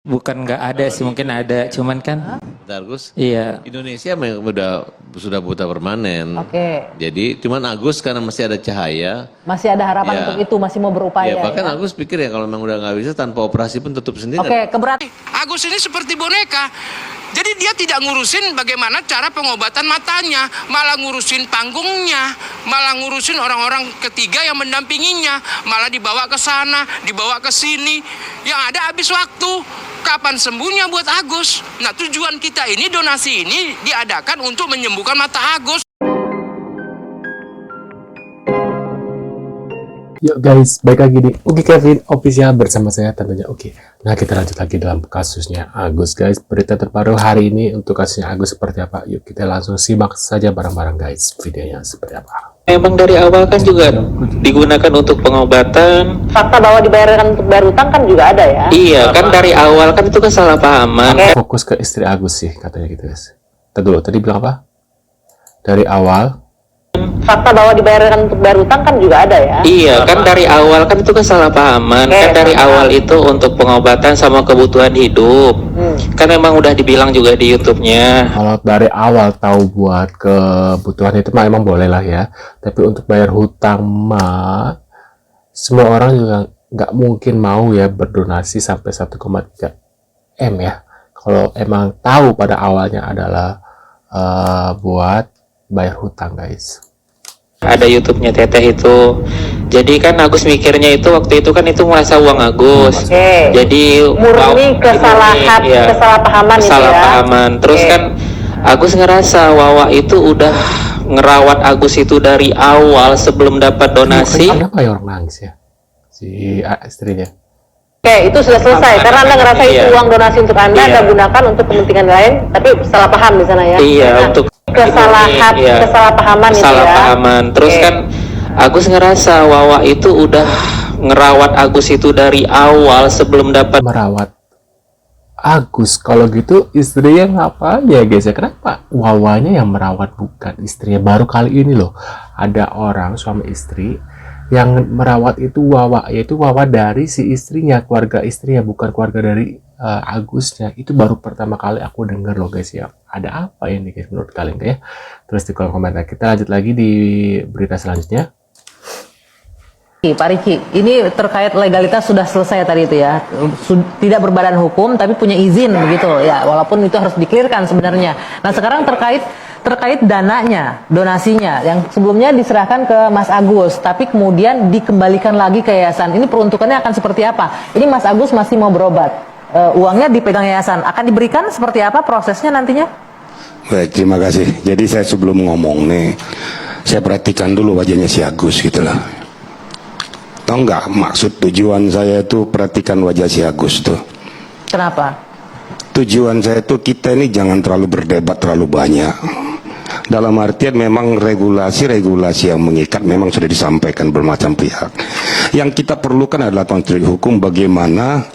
Bukan nggak ada sih, mungkin ada, cuman kan Bentar, Gus. iya. Indonesia sudah buta permanen. Oke. Jadi cuman Agus karena masih ada cahaya. Masih ada harapan Ya. untuk itu, masih mau berupaya. Ya, bahkan ya? Agus pikir ya kalau memang udah nggak bisa tanpa operasi pun tutup sendiri. Oke, keberatan. Agus ini seperti boneka. Jadi dia tidak ngurusin bagaimana cara pengobatan matanya, malah ngurusin panggungnya, malah ngurusin orang-orang ketiga yang mendampinginya, malah dibawa ke sana, dibawa ke sini. Yang ada habis waktu. Kapan sembuhnya buat Agus? Nah, tujuan kita ini, donasi ini diadakan untuk menyembuhkan mata Agus. Yuk guys, balik lagi di Ugi Kevin Official bersama saya tentunya Ugi. Nah, kita lanjut lagi dalam kasusnya Agus guys. Berita terbaru hari ini untuk kasusnya Agus seperti apa? Yuk kita langsung simak saja bareng-bareng guys videonya seperti apa. Memang dari awal kan juga digunakan untuk pengobatan. Fakta bahwa dibayarkan untuk bayar utang kan juga ada ya? Iya, kan dari awal kan itu kesalahpahaman. Fokus ke istri Agus sih katanya gitu guys. Tadi bilang apa? Dari awal. Fakta bahwa dibayarkan untuk bayar utang kan juga ada ya? Iya, kan dari awal kan itu kesalahpahaman. Kan dari awal itu untuk pengobatan sama kebutuhan hidup. Kan memang udah dibilang juga di YouTube-nya. Kalau dari awal tahu buat kebutuhan itu mah emang boleh lah ya. Tapi untuk bayar hutang mah semua orang juga nggak mungkin mau ya berdonasi sampai 1,3 M ya. Kalau emang tahu pada awalnya adalah buat bayar hutang guys. Ada YouTube-nya Teteh itu. Jadi kan Agus mikirnya itu waktu itu kan itu merasa uang Agus. Jadi Murni kesalahan, iya, kesalahpahaman itu ya? kesalahpahaman. Terus kan Agus ngerasa Wawa itu udah ngerawat Agus itu dari awal sebelum dapat donasi. Kenapa ya orang nangis ya? Si istrinya. Oke, itu sudah selesai. Karena Anda ngerasa itu uang donasi untuk Anda, Anda gunakan untuk kepentingan lain, tapi salah paham di sana ya? Iya, Nah, untuk kesalahan, kesalahpahaman itu ya? kesalahpahaman. Terus kan Agus ngerasa Wawa itu udah ngerawat Agus itu dari awal sebelum dapat Merawat Agus, kalau gitu istrinya ngapain ya guys ya? Kenapa Wawanya yang merawat bukan istrinya? Baru kali ini loh ada orang suami istri yang merawat itu Wawa, yaitu Wawa dari si istrinya, keluarga istrinya, bukan keluarga dari Agusnya. Itu baru pertama kali aku dengar loh guys ya. Ada apa ini guys menurut kalian ya? Terus di kolom komentar. Kita lanjut lagi di berita selanjutnya. Pak Riki, ini terkait legalitas sudah selesai tadi itu ya, tidak berbadan hukum tapi punya izin begitu ya, walaupun itu harus diklirkan sebenarnya. Nah sekarang terkait dananya, donasinya yang sebelumnya diserahkan ke Mas Agus, tapi kemudian dikembalikan lagi ke yayasan. Ini peruntukannya akan seperti apa? Ini Mas Agus masih mau berobat, uangnya dipegang yayasan, akan diberikan seperti apa prosesnya nantinya? Baik, terima kasih. Jadi saya sebelum ngomong nih, saya perhatikan dulu wajahnya si Agus gitu lah. Tahu nggak maksud tujuan saya itu perhatikan wajah si Agus tuh. Kenapa? Tujuan saya itu kita ini jangan terlalu berdebat terlalu banyak. Dalam artian memang regulasi yang mengikat memang sudah disampaikan bermacam pihak. Yang kita perlukan adalah konstruksi hukum bagaimana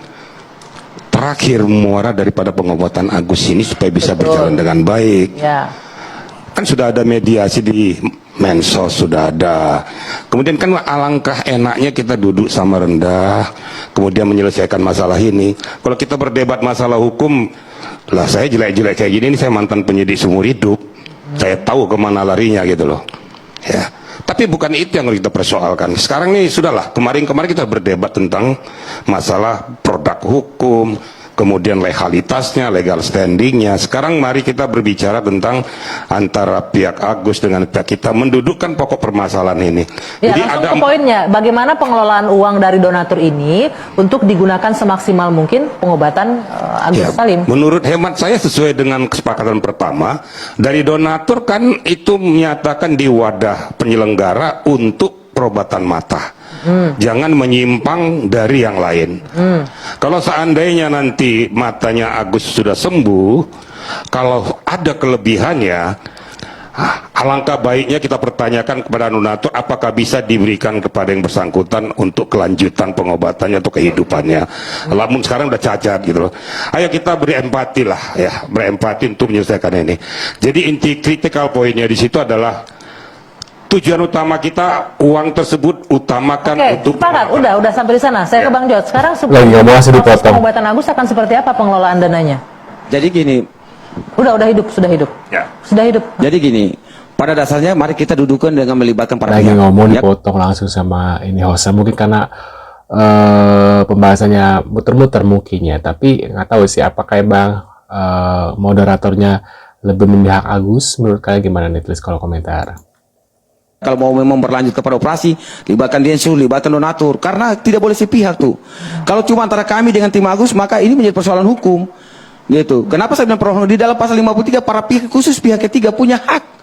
terakhir muara daripada pengobatan Agus ini supaya bisa berjalan dengan baik. Ya. Kan sudah ada mediasi di Mensos, sudah ada. Kemudian kan alangkah enaknya kita duduk sama rendah, kemudian menyelesaikan masalah ini. Kalau kita berdebat masalah hukum, lah saya jelek-jelek kayak gini, ini saya mantan penyidik seumur hidup. Saya tahu kemana larinya gitu loh. Ya. Tapi bukan itu yang harus kita persoalkan. Sekarang ini sudahlah, kemarin-kemarin kita berdebat tentang masalah produk hukum, kemudian legalitasnya, legal standingnya. Sekarang mari kita berbicara tentang antara pihak Agus dengan pihak kita mendudukkan pokok permasalahan ini. Ya, Jadi langsung ada ke poinnya, bagaimana pengelolaan uang dari donatur ini untuk digunakan semaksimal mungkin pengobatan Agus ya, Salim? menurut hemat saya sesuai dengan kesepakatan pertama, dari donatur kan itu menyatakan di wadah penyelenggara untuk perobatan mata. Jangan menyimpang dari yang lain. Kalau seandainya nanti matanya Agus sudah sembuh, kalau ada kelebihannya, alangkah baiknya kita pertanyakan kepada donatur apakah bisa diberikan kepada yang bersangkutan untuk kelanjutan pengobatannya atau kehidupannya. Namun sekarang udah cacat gitu loh. Ayo kita beri empati lah ya, berempati untuk menyelesaikan ini. Jadi inti critical pointnya di situ adalah tujuan utama kita uang tersebut utamakan Oke, untuk sepakat. Udah sampai di sana. Saya ke Bang Jod. Sekarang Lagi ngomong masih proses dipotong. pengobatan Agus akan seperti apa pengelolaan dananya? Jadi gini, Sudah hidup. Ya. Sudah hidup. jadi gini. Pada dasarnya mari kita dudukkan dengan melibatkan para Lagi pihak. ngomong Ya, dipotong langsung sama ini hostnya, mungkin karena pembahasannya muter-muter mungkin ya, tapi nggak tahu sih apakah emang moderatornya lebih memihak Agus. Menurut kalian gimana nih, tulis kolom komentar. kalau mau memang berlanjut kepada operasi, libatkan Densus, libatkan donatur, karena tidak boleh sepihak tuh. Kalau cuma antara kami dengan tim Agus, maka ini menjadi persoalan hukum. Gitu. Kenapa saya bilang persoalan di dalam pasal 53 para pihak khusus pihak ketiga punya hak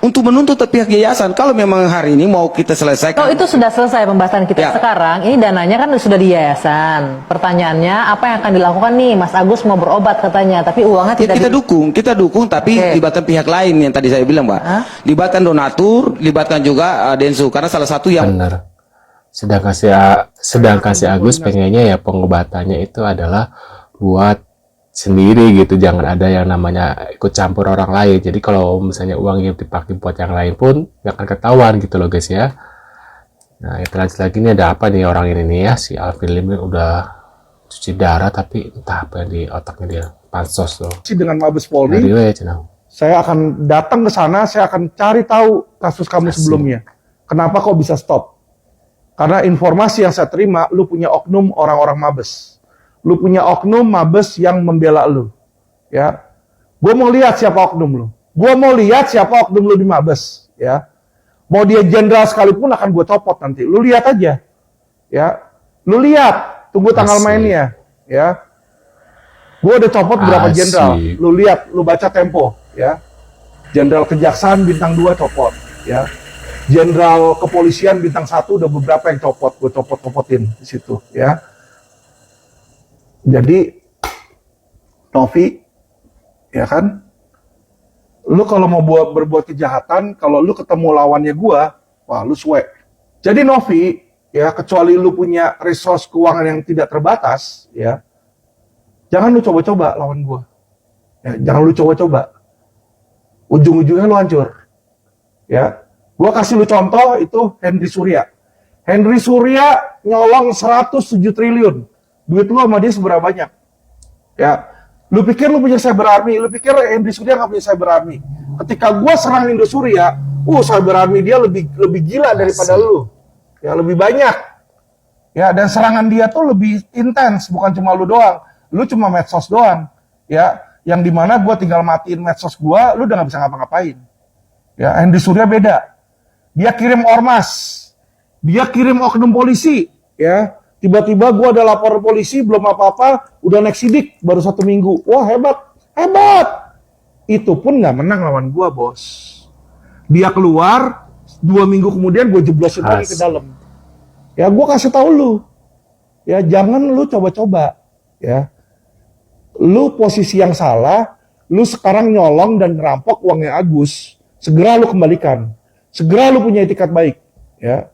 untuk menuntut pihak yayasan. Kalau memang hari ini mau kita selesaikan. Oh, itu sudah selesai pembahasan kita. Ya. Sekarang ini dananya kan sudah di yayasan. Pertanyaannya apa yang akan dilakukan nih? Mas Agus mau berobat katanya, tapi uangnya Ya, tidak kita dukung, tapi Oke. libatkan pihak lain yang tadi saya bilang, Mbak. Hah? Libatkan donatur, libatkan juga Densus, karena salah satu yang Bener. Sedangkan si Agus pengennya ya pengobatannya itu adalah buat sendiri gitu, jangan ada yang namanya ikut campur orang lain. Jadi kalau misalnya uangnya dipakai buat yang lain pun nggak akan ketahuan gitu loh guys ya. Nah, itu lagi ini ada apa nih orang ini nih ya, si Alvin Lim udah cuci darah tapi entah apa yang di otaknya dia, pansos loh. Dengan Mabes Polri, Dari ya Cenang. saya akan datang ke sana, saya akan cari tahu kasus kamu sebelumnya. Kenapa kok bisa stop? Karena informasi yang saya terima, lu punya oknum orang-orang Mabes. Lu punya oknum Mabes yang membela lu. Ya. Gue mau lihat siapa oknum lu. Gue mau lihat siapa oknum lu di Mabes. Ya. Mau dia jenderal sekalipun akan gue copot nanti. Lu lihat aja. Ya. Lu lihat. Tunggu tanggal Asik. mainnya. Ya. Gue udah copot berapa Asik. jenderal. Lu lihat, lu baca Tempo. Ya. Jenderal Kejaksaan bintang 2 copot. Ya. Jenderal Kepolisian bintang 1 udah beberapa yang copot. Gue copot-copotin di situ. Ya. Jadi, Novi, ya kan, lu kalau mau berbuat kejahatan, kalau lu ketemu lawannya gua, wah lu suwe. Jadi Novi, ya kecuali lu punya resource keuangan yang tidak terbatas, ya, jangan lu coba-coba lawan gua. Ya, jangan lu coba-coba. Ujung-ujungnya lu hancur. Ya, gua kasih lu contoh itu Henry Surya. Henry Surya nyolong 107 triliun. Duit lu sama dia seberapa banyak? Ya, lu pikir lu punya cyber army, lu pikir Henry Surya nggak punya cyber army. Ketika gua serang Indo Surya, cyber army dia lebih gila daripada lu. Ya, lebih banyak. Ya, dan serangan dia tuh lebih intens, bukan cuma lu doang. Lu cuma medsos doang. Ya, yang dimana gua tinggal matiin medsos gua, lu udah nggak bisa ngapa-ngapain. Ya, Henry Surya beda. Dia kirim ormas, dia kirim oknum polisi, ya. Tiba-tiba gue ada lapor polisi, belum apa-apa, udah naik sidik, baru 1 minggu. Wah, hebat. Itu pun nggak menang lawan gue, bos. Dia keluar, 2 minggu kemudian gue jeblosin lagi ke dalam. Ya, gue kasih tahu lu. Ya, jangan lu coba-coba. Ya, lu posisi yang salah, lu sekarang nyolong dan ngerampok uangnya Agus. Segera lu kembalikan. Segera lu punya etikat baik. Ya.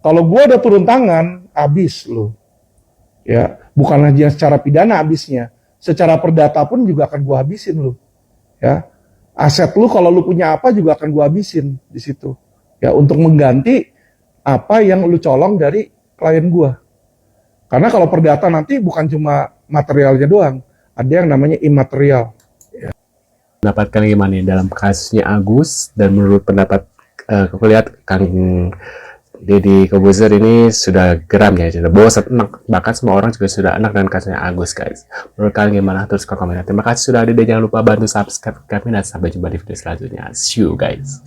Kalau gue udah turun tangan, habis lu. Ya, bukan hanya secara pidana habisnya, secara perdata pun juga akan gue habisin lu. Ya, aset lu kalau lu punya apa juga akan gue habisin di situ. Ya, untuk mengganti apa yang lu colong dari klien gue. Karena kalau perdata nanti bukan cuma materialnya doang, ada yang namanya imaterial. Pendapat kalian gimana nih dalam kasusnya Agus, dan menurut pendapat aku lihat Kang Deddy Kobuzer ini sudah geram ya, sudah bosan, bahkan semua orang juga sudah enak dengan kasusnya Agus guys. Menurut kalian gimana? Terus ke komentar. Terima kasih sudah ada, dan jangan lupa bantu subscribe kami, dan sampai jumpa di video selanjutnya. See you guys.